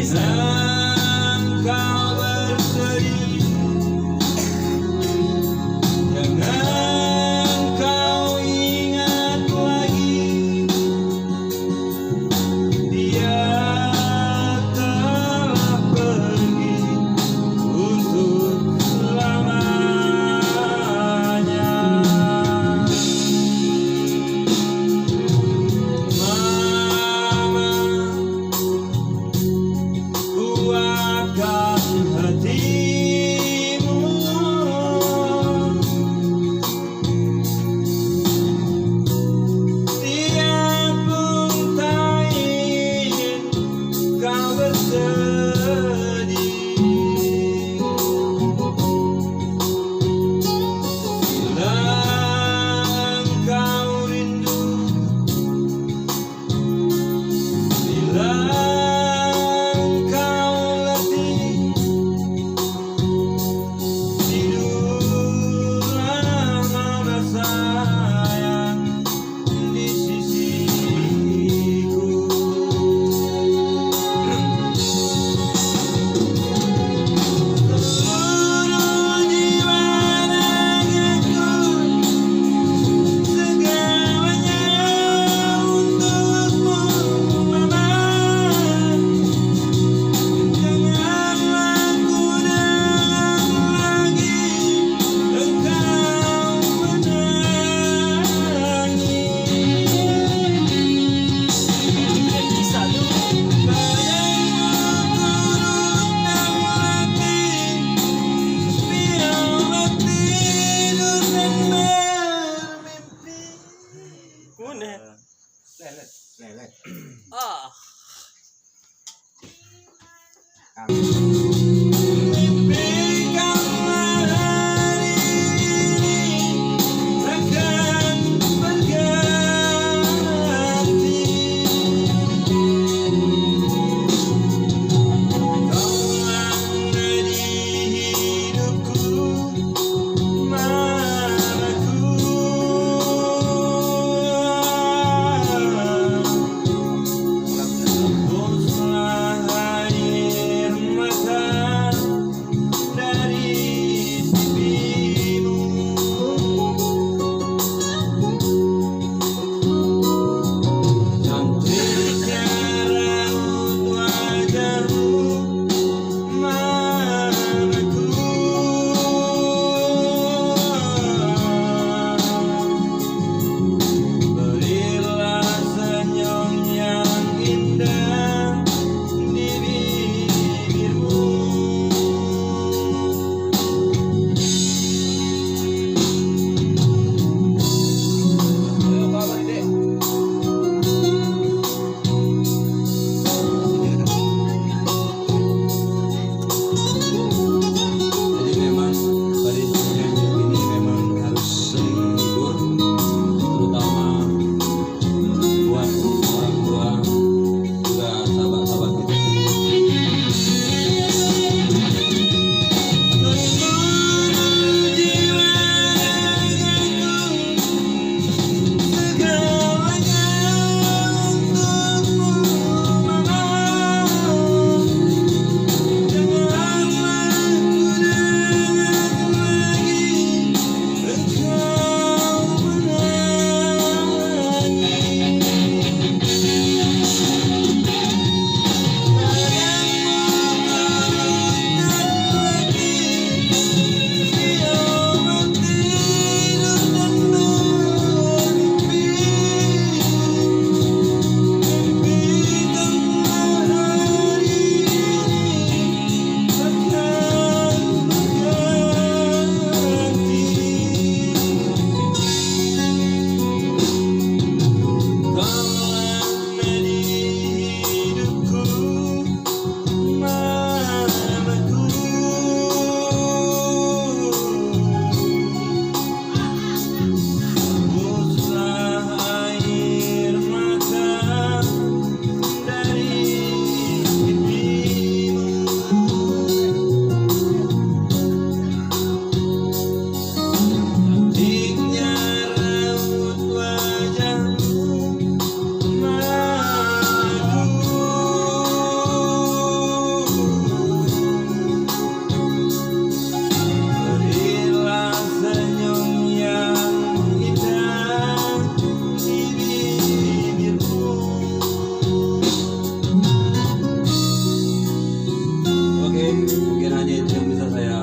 Jangan kau bersedih, jangan kau ingat lagi, dia telah pergi untuk selamanya. Mama, kuatkan hatimu, dia pun tak ingin kau bersedih. Bila engkau rindu, bila engkau letih, tidurlah mama sayang di sisiku. Seluruh jiwa ragaku, segalanya untukmu, mama. Janganlah ku dengar lagi engkau menangis. Biarlah tidur dan bermimpi. Lelet. Mimpikanlah hari ini akan berganti. Kaulah di hidupku, mamaku. Hembuslah air mata mungkin hanya itu yang bisa saya